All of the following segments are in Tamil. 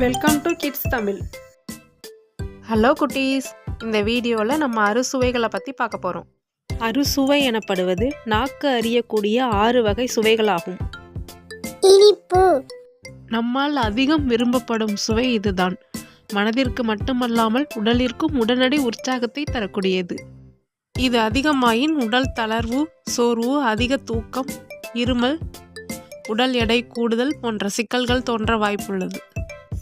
Welcome to kids Tamil. Hello குட்டீஸ், இந்த வீடியோவில் நம்ம அறுசுவைகளை பற்றி பார்க்க போகிறோம். அறுசுவை எனப்படுவது நாக்கு அறியக்கூடிய 6 வகை சுவைகளாகும். இனிப்பு. நம்மால் அதிகம் விரும்பப்படும் சுவை இதுதான். மனதிற்கு மட்டுமல்லாமல் உடலிற்கும் உடனடி உற்சாகத்தை தரக்கூடியது. இது அதிகமாயின் உடல் தளர்வு, சோர்வு, அதிக தூக்கம், இருமல், உடல் எடை கூடுதல் போன்ற சிக்கல்கள் தோன்ற வாய்ப்புள்ளது.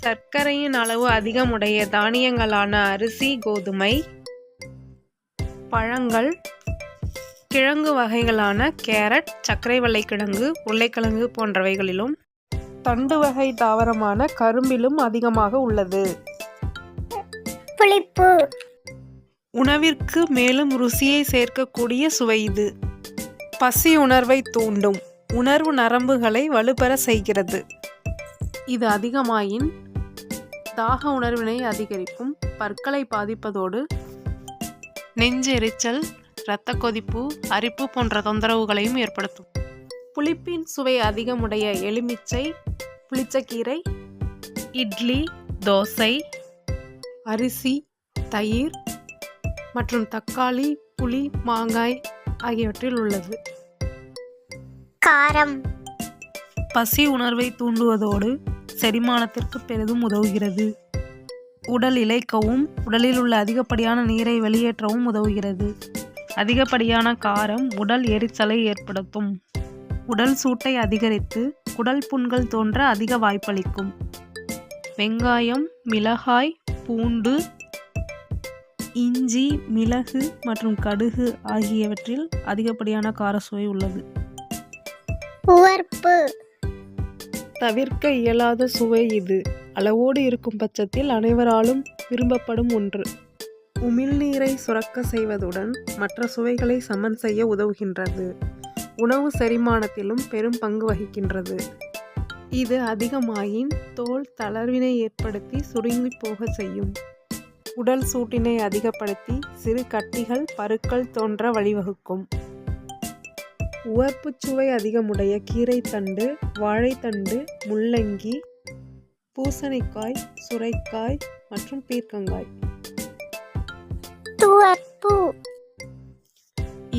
சர்க்கரையின் அளவு அதிகமுடைய தானியங்களான அரிசி, கோதுமை, பழங்கள், கிழங்கு வகைகளான கேரட், சர்க்கரை வள்ளிக்கிழங்கு, உருளைக்கிழங்கு போன்றவைகளிலும், தண்டு வகை தாவரமான கரும்பிலும் அதிகமாக உள்ளது. புளிப்பு. உணவிற்கு மேலும் ருசியை சேர்க்கக்கூடிய சுவை இது. பசி உணர்வை தூண்டும், உணர்வு நரம்புகளை வலுப்பெற செய்கிறது. இது அதிகமாயின் தாக உணர்வினை அதிகரிக்கும், பற்களை பாதிப்பதோடு நெஞ்செரிச்சல், இரத்த கொதிப்பு, அரிப்பு போன்ற தொந்தரவுகளையும் ஏற்படுத்தும். புளிப்பின் சுவை அதிகமுடைய எலுமிச்சை, புளிச்சக்கீரை, இட்லி, தோசை, அரிசி, தயிர் மற்றும் தக்காளி, புளி, மாங்காய் ஆகியவற்றில் உள்ளது. காரம். பசி உணர்வை தூண்டுவதோடு செரிமானத்திற்கு பெரிதும் உதவுகிறது. உடல் இளைக்கவும், உடலில் உள்ள அதிகப்படியான நீரை வெளியேற்றவும் உதவுகிறது. அதிகப்படியான காரம் உடல் எரிச்சலை ஏற்படுத்தும். உடல் சூட்டை அதிகரித்து குடல் புண்கள் தோன்ற அதிக வாய்ப்பளிக்கும். வெங்காயம், மிளகாய், பூண்டு, இஞ்சி, மிளகு மற்றும் கடுகு ஆகியவற்றில் அதிகப்படியான கார சுவை உள்ளது. உவர்ப்பு. தவிர்க்க இயலாத சுவை இது. அளவோடு இருக்கும் பட்சத்தில் அனைவராலும் விரும்பப்படும் ஒன்று. உமிழ்நீரை சுரக்க செய்வதுடன் மற்ற சுவைகளை சமன் செய்ய உதவுகின்றது. உணவு செரிமானத்திலும் பெரும் பங்கு வகிக்கின்றது. இது அதிகமாயின் தோல் தளர்வினை ஏற்படுத்தி சுருங்கி போக செய்யும். உடல் சூட்டினை அதிகப்படுத்தி சிறு கட்டிகள், பருக்கள் தோன்ற வழிவகுக்கும். உவர்ப்பு சுவை அதிகமுடைய கீரைத்தண்டு, வாழைத்தண்டு, முள்ளங்கி, பூசணிக்காய், சுரைக்காய் மற்றும் பீர்க்கங்காய். துவர்ப்பு.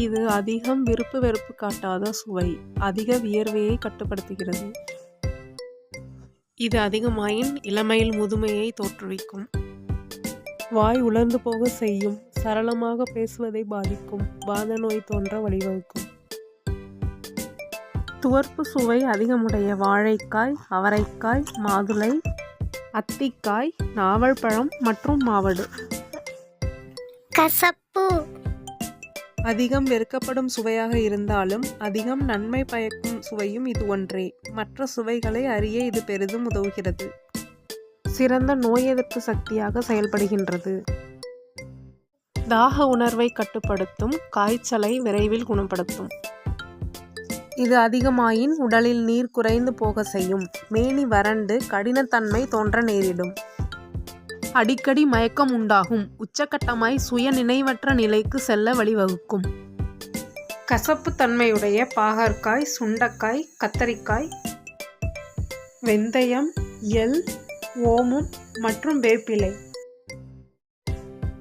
இது அதிகம் விருப்பு வெறுப்பு காட்டாத சுவை. அதிக வியர்வையை கட்டுப்படுத்துகிறது. இது அதிகமாயின் இளமையில் முதுமையை தோற்றுவிக்கும். வாய் உலர்ந்து போக செய்யும். சரளமாக பேசுவதை பாதிக்கும். வாத நோய் தோன்ற வழிவகுக்கும். துவர்ப்பு சுவை அதிகமுடைய வாழைக்காய், அவரைக்காய், மாதுளை, அத்திக்காய், நாவல்பழம் மற்றும் மாவடு. கசப்பு. அதிகம் வெறுக்கப்படும் சுவையாக இருந்தாலும் அதிகம் நன்மை பயக்கும் சுவையும் இது ஒன்றே. மற்ற சுவைகளை அறிய இது பெரிதும் உதவுகிறது. சிறந்த நோய் எதிர்ப்பு சக்தியாக செயல்படுகின்றது. தாக உணர்வை கட்டுப்படுத்தும், காய்ச்சலை விரைவில் குணப்படுத்தும். இது அதிகமாயின் உடலில் நீர் குறைந்து போக செய்யும். மேனி வறண்டு கடினத்தன்மை தோன்ற நேரிடும். அடிக்கடி மயக்கம் உண்டாகும். உச்சக்கட்டமாய் சுய நினைவற்ற நிலைக்கு செல்ல வழிவகுக்கும். கசப்பு தன்மையுடைய பாகற்காய், சுண்டைக்காய், கத்தரிக்காய், வெந்தயம், எள், ஓமம் மற்றும் வேப்பிலை